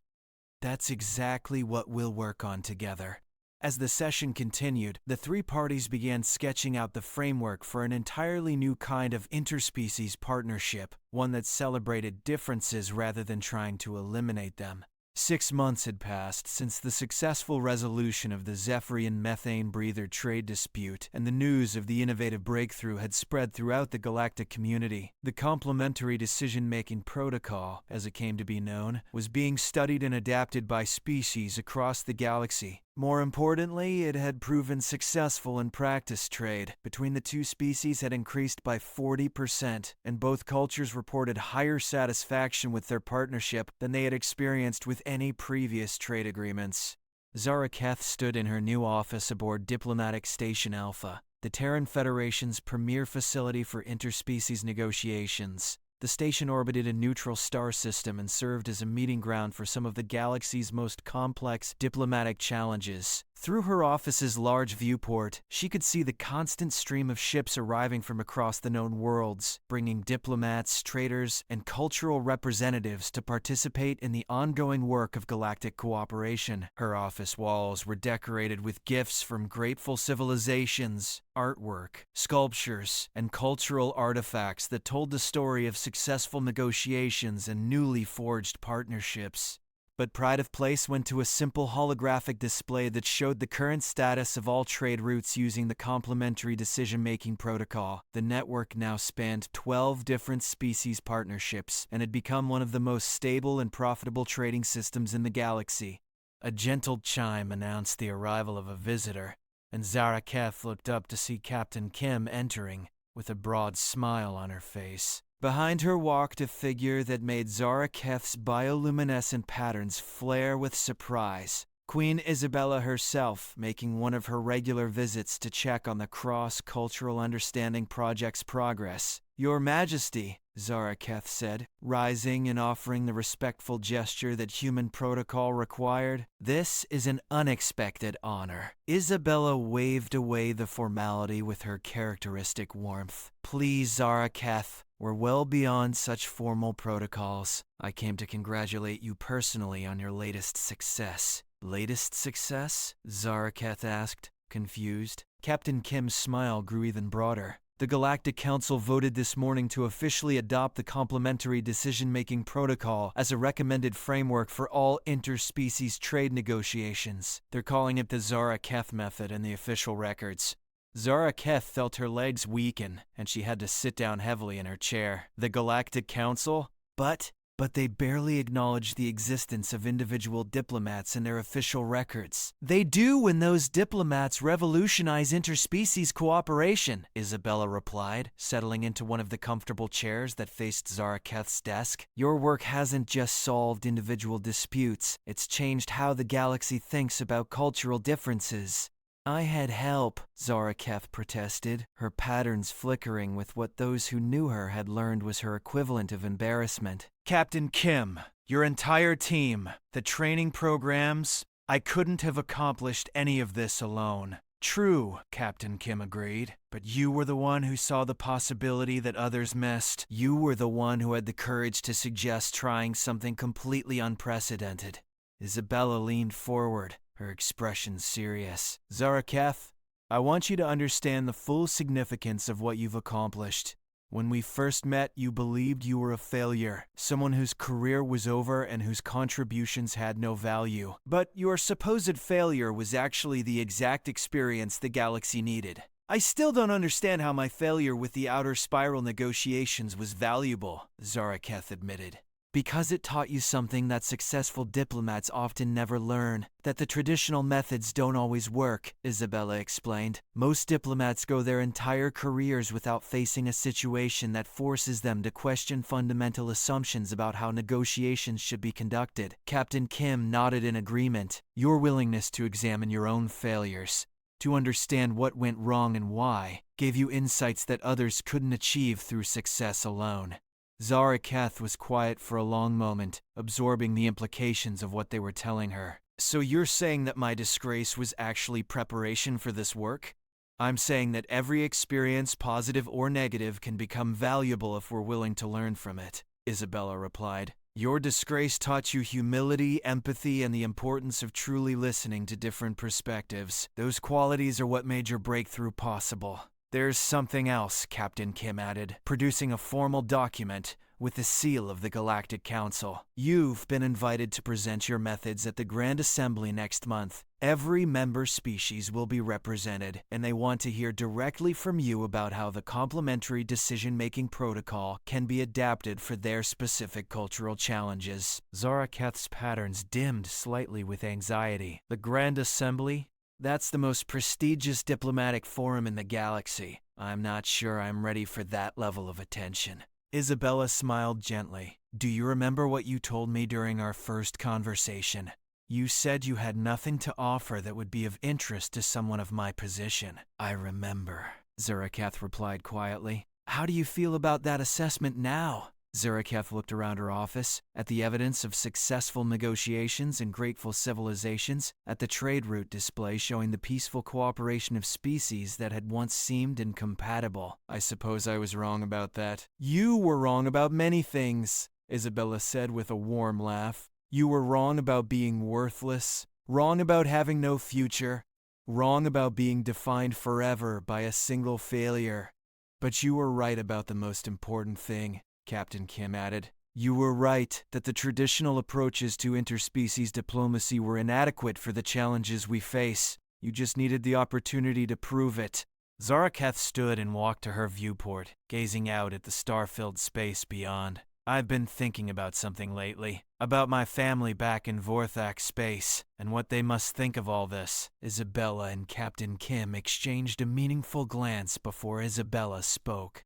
That's exactly what we'll work on together. As the session continued, the three parties began sketching out the framework for an entirely new kind of interspecies partnership, one that celebrated differences rather than trying to eliminate them. 6 months had passed since the successful resolution of the Zephyrian methane breather trade dispute, and the news of the innovative breakthrough had spread throughout the galactic community. The complementary decision-making protocol, as it came to be known, was being studied and adapted by species across the galaxy. More importantly, it had proven successful in practice. Trade between the two species had increased by 40%, and both cultures reported higher satisfaction with their partnership than they had experienced with any previous trade agreements. Zaraketh stood in her new office aboard Diplomatic Station Alpha, the Terran Federation's premier facility for interspecies negotiations. The station orbited a neutral star system and served as a meeting ground for some of the galaxy's most complex diplomatic challenges. Through her office's large viewport, she could see the constant stream of ships arriving from across the known worlds, bringing diplomats, traders, and cultural representatives to participate in the ongoing work of galactic cooperation. Her office walls were decorated with gifts from grateful civilizations, artwork, sculptures, and cultural artifacts that told the story of successful negotiations and newly forged partnerships. But pride of place went to a simple holographic display that showed the current status of all trade routes using the complementary decision-making protocol. The network now spanned 12 different species partnerships and had become one of the most stable and profitable trading systems in the galaxy. A gentle chime announced the arrival of a visitor, and Zaraketh looked up to see Captain Kim entering, with a broad smile on her face. Behind her walked a figure that made Zaraketh's bioluminescent patterns flare with surprise. Queen Isabella herself, making one of her regular visits to check on the Cross-Cultural Understanding Project's progress. "Your Majesty," Zaraketh said, rising and offering the respectful gesture that human protocol required. "This is an unexpected honor." Isabella waved away the formality with her characteristic warmth. "Please, Zaraketh, we're well beyond such formal protocols. I came to congratulate you personally on your latest success." "Latest success?" Zaraketh asked, confused. Captain Kim's smile grew even broader. "The Galactic Council voted this morning to officially adopt the Complementary Decision-Making Protocol as a recommended framework for all interspecies trade negotiations. They're calling it the Zaraketh method in the official records." Zaraketh felt her legs weaken, and she had to sit down heavily in her chair. "The Galactic Council? But they barely acknowledge the existence of individual diplomats in their official records." "They do when those diplomats revolutionize interspecies cooperation," Isabella replied, settling into one of the comfortable chairs that faced Zaraketh's desk. "Your work hasn't just solved individual disputes, it's changed how the galaxy thinks about cultural differences." "I had help," Zaraketh protested, her patterns flickering with what those who knew her had learned was her equivalent of embarrassment. "Captain Kim, your entire team, the training programs, I couldn't have accomplished any of this alone." "True," Captain Kim agreed, "but you were the one who saw the possibility that others missed. You were the one who had the courage to suggest trying something completely unprecedented." Isabella leaned forward, her expression serious. "Zaraketh, I want you to understand the full significance of what you've accomplished. When we first met, you believed you were a failure, someone whose career was over and whose contributions had no value. But your supposed failure was actually the exact experience the galaxy needed. I still don't understand how my failure with the Outer Spiral negotiations was valuable," Zaraketh admitted. "Because it taught you something that successful diplomats often never learn, that the traditional methods don't always work," Isabella explained. "Most diplomats go their entire careers without facing a situation that forces them to question fundamental assumptions about how negotiations should be conducted." Captain Kim nodded in agreement. "Your willingness to examine your own failures, to understand what went wrong and why, gave you insights that others couldn't achieve through success alone." Zaraketh was quiet for a long moment, absorbing the implications of what they were telling her. "So you're saying that my disgrace was actually preparation for this work?" "I'm saying that every experience, positive or negative, can become valuable if we're willing to learn from it," Isabella replied. "Your disgrace taught you humility, empathy, and the importance of truly listening to different perspectives. Those qualities are what made your breakthrough possible." "There's something else," Captain Kim added, producing a formal document with the seal of the Galactic Council. "You've been invited to present your methods at the Grand Assembly next month. Every member species will be represented, and they want to hear directly from you about how the complementary decision-making protocol can be adapted for their specific cultural challenges." Zaraketh's patterns dimmed slightly with anxiety. "The Grand Assembly? That's the most prestigious diplomatic forum in the galaxy. I'm not sure I'm ready for that level of attention." Isabella smiled gently. "Do you remember what you told me during our first conversation? You said you had nothing to offer that would be of interest to someone of my position." "I remember," Zaraketh replied quietly. "How do you feel about that assessment now?" Zaraketh looked around her office, at the evidence of successful negotiations and grateful civilizations, at the trade route display showing the peaceful cooperation of species that had once seemed incompatible. "I suppose I was wrong about that." "You were wrong about many things," Isabella said with a warm laugh. "You were wrong about being worthless, wrong about having no future, wrong about being defined forever by a single failure. But you were right about the most important thing," Captain Kim added. You were right that the traditional approaches to interspecies diplomacy were inadequate for the challenges we face. You just needed the opportunity to prove it. Zaraketh stood and walked to her viewport, gazing out at the star-filled space beyond. I've been thinking about something lately, about my family back in Vorthak space, and what they must think of all this. Isabella and Captain Kim exchanged a meaningful glance before Isabella spoke.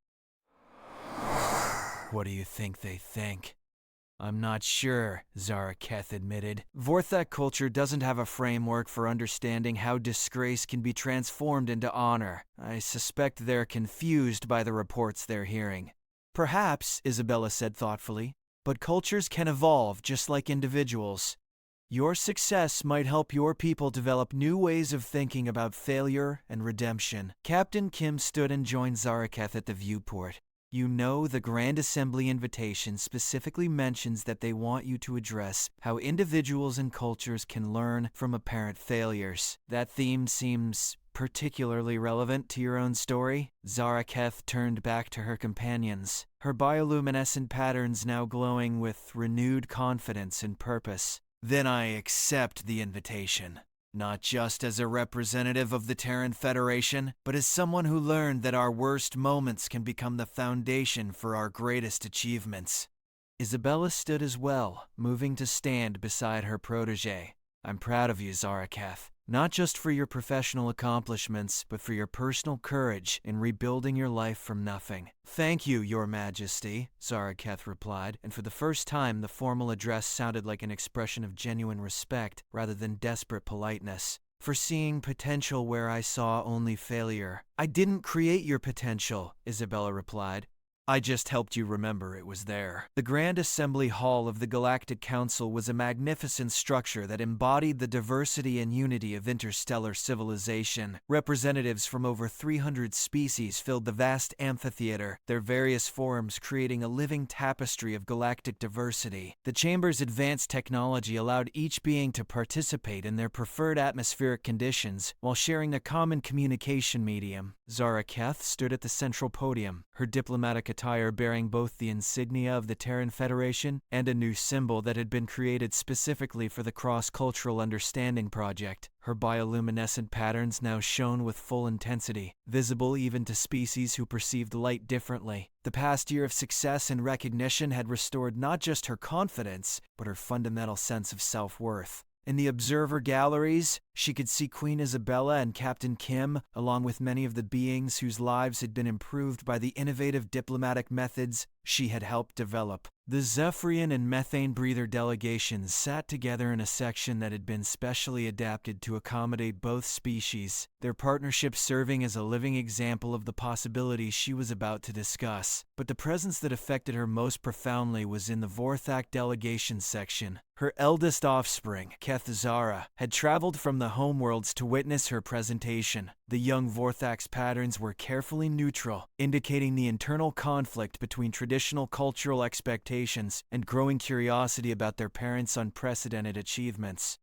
What do you think they think? I'm not sure, Zaraketh admitted. Vorthak culture doesn't have a framework for understanding how disgrace can be transformed into honor. I suspect they're confused by the reports they're hearing. Perhaps, Isabella said thoughtfully, but cultures can evolve just like individuals. Your success might help your people develop new ways of thinking about failure and redemption. Captain Kim stood and joined Zaraketh at the viewport. You know, the Grand Assembly invitation specifically mentions that they want you to address how individuals and cultures can learn from apparent failures. That theme seems particularly relevant to your own story. Zaraketh turned back to her companions, her bioluminescent patterns now glowing with renewed confidence and purpose. Then I accept the invitation. Not just as a representative of the Terran Federation, but as someone who learned that our worst moments can become the foundation for our greatest achievements. Isabella stood as well, moving to stand beside her protege. I'm proud of you, Zaraketh. Not just for your professional accomplishments, but for your personal courage in rebuilding your life from nothing. Thank you, Your Majesty, Zaraketh replied, and for the first time the formal address sounded like an expression of genuine respect rather than desperate politeness. For seeing potential where I saw only failure. I didn't create your potential, Isabella replied. I just helped you remember it was there. The Grand Assembly Hall of the Galactic Council was a magnificent structure that embodied the diversity and unity of interstellar civilization. Representatives from over 300 species filled the vast amphitheater, their various forms creating a living tapestry of galactic diversity. The chamber's advanced technology allowed each being to participate in their preferred atmospheric conditions while sharing a common communication medium. Zaraketh stood at the central podium, her diplomatic attire bearing both the insignia of the Terran Federation and a new symbol that had been created specifically for the Cross-Cultural Understanding Project. Her bioluminescent patterns now shone with full intensity, visible even to species who perceived light differently. The past year of success and recognition had restored not just her confidence, but her fundamental sense of self-worth. In the observer galleries, she could see Queen Isabella and Captain Kim, along with many of the beings whose lives had been improved by the innovative diplomatic methods she had helped develop. The Zephyrian and methane breather delegations sat together in a section that had been specially adapted to accommodate both species, their partnership serving as a living example of the possibilities she was about to discuss. But the presence that affected her most profoundly was in the Vorthak delegation section. Her eldest offspring, Kethzara, had traveled from the homeworlds to witness her presentation. The young Vorthak's patterns were carefully neutral, indicating the internal conflict between traditional cultural expectations and growing curiosity about their parents' unprecedented achievements.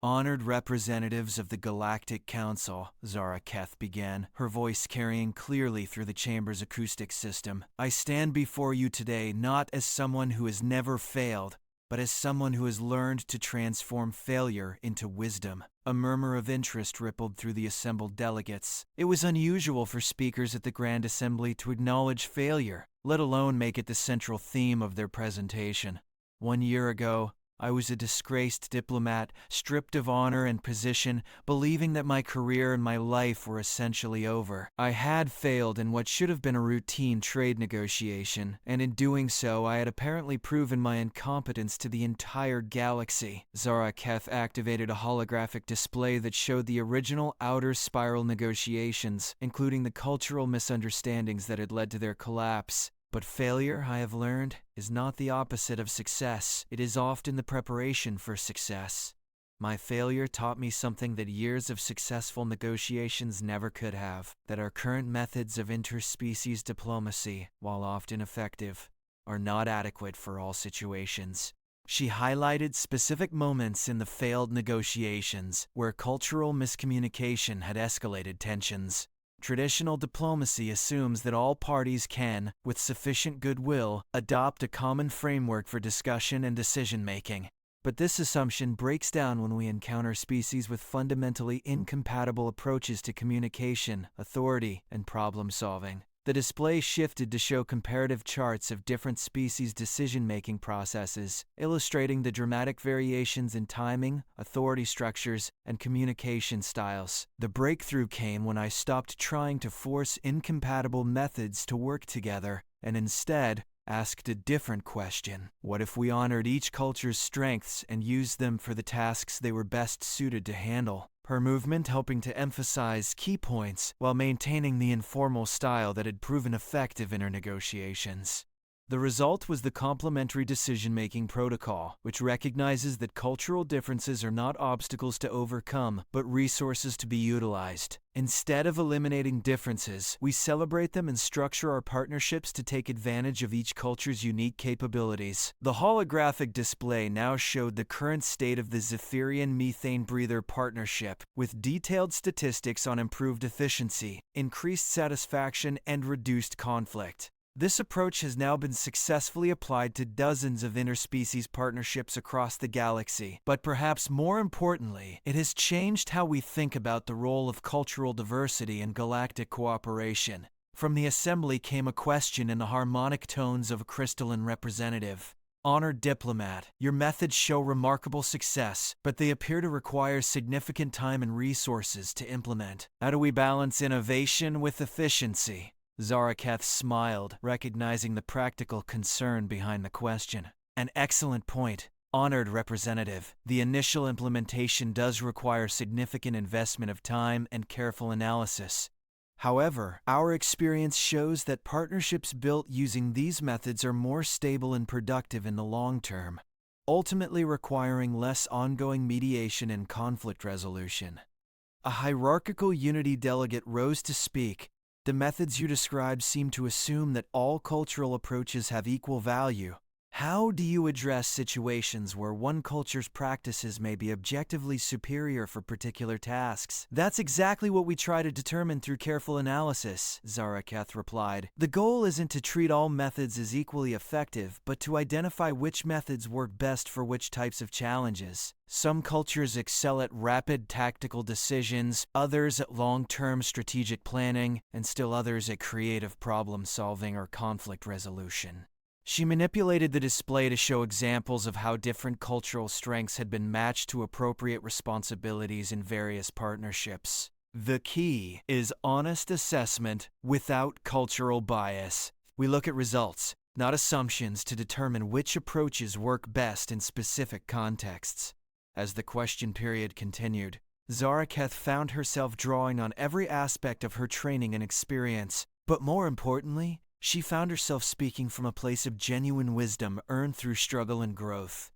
Honored representatives of the Galactic Council, Zaraketh began, her voice carrying clearly through the chamber's acoustic system. I stand before you today not as someone who has never failed, but as someone who has learned to transform failure into wisdom. A murmur of interest rippled through the assembled delegates. It was unusual for speakers at the Grand Assembly to acknowledge failure, let alone make it the central theme of their presentation. 1 year ago, I was a disgraced diplomat, stripped of honor and position, believing that my career and my life were essentially over. I had failed in what should have been a routine trade negotiation, and in doing so I had apparently proven my incompetence to the entire galaxy. Zaraketh activated a holographic display that showed the original outer spiral negotiations, including the cultural misunderstandings that had led to their collapse. But failure, I have learned, is not the opposite of success. It is often the preparation for success. My failure taught me something that years of successful negotiations never could have, that our current methods of interspecies diplomacy, while often effective, are not adequate for all situations. She highlighted specific moments in the failed negotiations where cultural miscommunication had escalated tensions. Traditional diplomacy assumes that all parties can, with sufficient goodwill, adopt a common framework for discussion and decision-making. But this assumption breaks down when we encounter species with fundamentally incompatible approaches to communication, authority, and problem-solving. The display shifted to show comparative charts of different species' decision-making processes, illustrating the dramatic variations in timing, authority structures, and communication styles. The breakthrough came when I stopped trying to force incompatible methods to work together, and instead asked a different question. What if we honored each culture's strengths and used them for the tasks they were best suited to handle? Her movement helping to emphasize key points while maintaining the informal style that had proven effective in her negotiations. The result was the complementary decision-making protocol, which recognizes that cultural differences are not obstacles to overcome, but resources to be utilized. Instead of eliminating differences, we celebrate them and structure our partnerships to take advantage of each culture's unique capabilities. The holographic display now showed the current state of the Zephyrian methane breather partnership, with detailed statistics on improved efficiency, increased satisfaction, and reduced conflict. This approach has now been successfully applied to dozens of interspecies partnerships across the galaxy, but perhaps more importantly, it has changed how we think about the role of cultural diversity in galactic cooperation. From the assembly came a question in the harmonic tones of a crystalline representative. Honored diplomat, your methods show remarkable success, but they appear to require significant time and resources to implement. How do we balance innovation with efficiency? Zaraketh smiled, recognizing the practical concern behind the question. An excellent point. Honored representative, the initial implementation does require significant investment of time and careful analysis. However, our experience shows that partnerships built using these methods are more stable and productive in the long term, ultimately requiring less ongoing mediation and conflict resolution. A hierarchical Unity delegate rose to speak. The methods you described seem to assume that all cultural approaches have equal value. How do you address situations where one culture's practices may be objectively superior for particular tasks? That's exactly what we try to determine through careful analysis, Zaraketh replied. The goal isn't to treat all methods as equally effective, but to identify which methods work best for which types of challenges. Some cultures excel at rapid tactical decisions, others at long-term strategic planning, and still others at creative problem-solving or conflict resolution. She manipulated the display to show examples of how different cultural strengths had been matched to appropriate responsibilities in various partnerships. The key is honest assessment without cultural bias. We look at results, not assumptions, to determine which approaches work best in specific contexts. As the question period continued, Zaraketh found herself drawing on every aspect of her training and experience, but more importantly, she found herself speaking from a place of genuine wisdom earned through struggle and growth.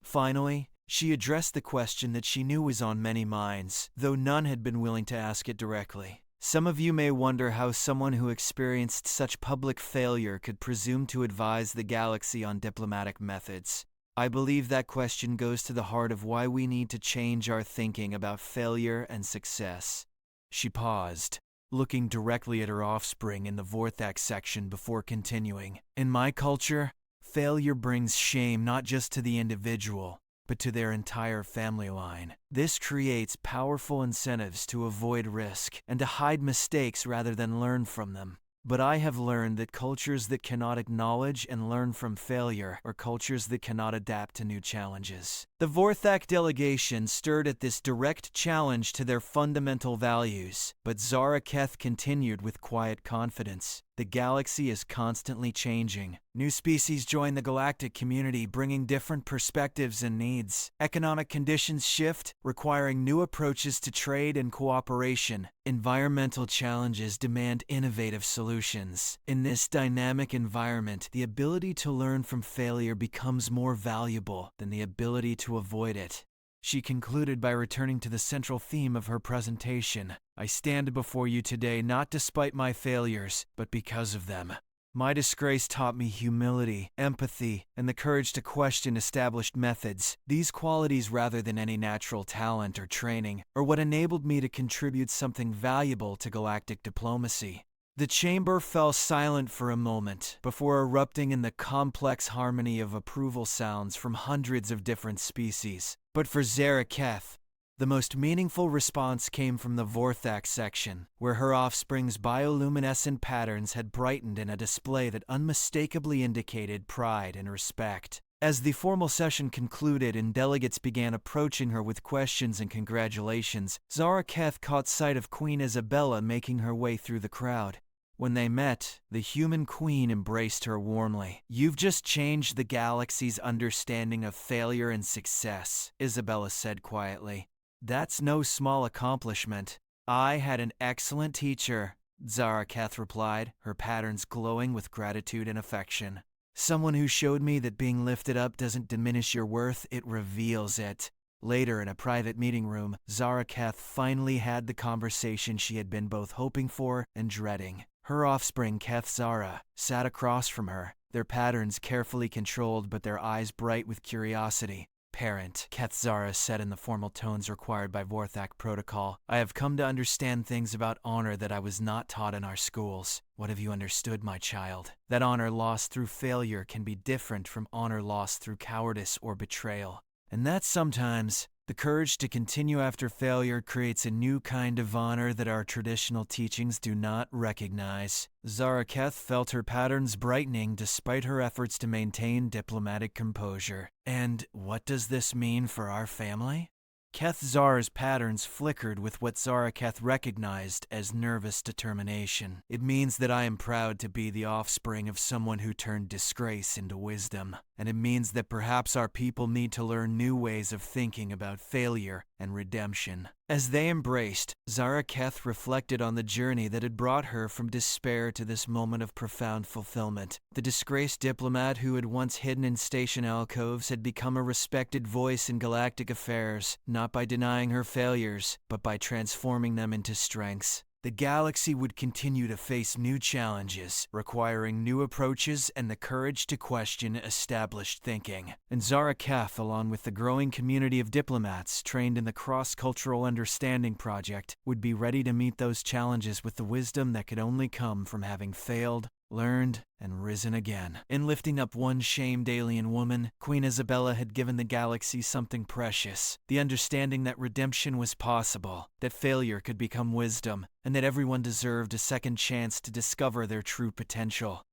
Finally, she addressed the question that she knew was on many minds, though none had been willing to ask it directly. Some of you may wonder how someone who experienced such public failure could presume to advise the galaxy on diplomatic methods. I believe that question goes to the heart of why we need to change our thinking about failure and success. She paused, looking directly at her offspring in the Vorthax section before continuing. In my culture, failure brings shame not just to the individual, but to their entire family line. This creates powerful incentives to avoid risk and to hide mistakes rather than learn from them. But I have learned that cultures that cannot acknowledge and learn from failure are cultures that cannot adapt to new challenges. The Vorthak delegation stirred at this direct challenge to their fundamental values, but Zaraketh continued with quiet confidence. The galaxy is constantly changing. New species join the galactic community, bringing different perspectives and needs. Economic conditions shift, requiring new approaches to trade and cooperation. Environmental challenges demand innovative solutions. In this dynamic environment, the ability to learn from failure becomes more valuable than the ability to avoid it. She concluded by returning to the central theme of her presentation. I stand before you today not despite my failures, but because of them. My disgrace taught me humility, empathy, and the courage to question established methods. These qualities, rather than any natural talent or training, are what enabled me to contribute something valuable to galactic diplomacy. The chamber fell silent for a moment before erupting in the complex harmony of approval sounds from hundreds of different species. But for Zaraketh, the most meaningful response came from the Vorthax section, where her offspring's bioluminescent patterns had brightened in a display that unmistakably indicated pride and respect. As the formal session concluded and delegates began approaching her with questions and congratulations, Zaraketh caught sight of Queen Isabella making her way through the crowd. When they met, the human queen embraced her warmly. "You've just changed the galaxy's understanding of failure and success," Isabella said quietly. "That's no small accomplishment." "I had an excellent teacher," Zaraketh replied, her patterns glowing with gratitude and affection. "Someone who showed me that being lifted up doesn't diminish your worth, it reveals it." Later, in a private meeting room, Zaraketh finally had the conversation she had been both hoping for and dreading. Her offspring, Kethzara, sat across from her, their patterns carefully controlled but their eyes bright with curiosity. "Parent," Kethzara said in the formal tones required by Vorthak protocol, "I have come to understand things about honor that I was not taught in our schools. What have you understood, my child? That honor lost through failure can be different from honor lost through cowardice or betrayal. And that sometimes, the courage to continue after failure creates a new kind of honor that our traditional teachings do not recognize." Zaraketh felt her patterns brightening despite her efforts to maintain diplomatic composure. "And what does this mean for our family?" Kethzara's patterns flickered with what Zaraketh recognized as nervous determination. "It means that I am proud to be the offspring of someone who turned disgrace into wisdom. And it means that perhaps our people need to learn new ways of thinking about failure and redemption." As they embraced, Zaraketh reflected on the journey that had brought her from despair to this moment of profound fulfillment. The disgraced diplomat who had once hidden in station alcoves had become a respected voice in galactic affairs, not by denying her failures, but by transforming them into strengths. The galaxy would continue to face new challenges, requiring new approaches and the courage to question established thinking. And Zaraketh, along with the growing community of diplomats trained in the Cross-Cultural Understanding Project, would be ready to meet those challenges with the wisdom that could only come from having failed, learned, and risen again. In lifting up one shamed alien woman, Queen Isabella had given the galaxy something precious, the understanding that redemption was possible, that failure could become wisdom, and that everyone deserved a second chance to discover their true potential.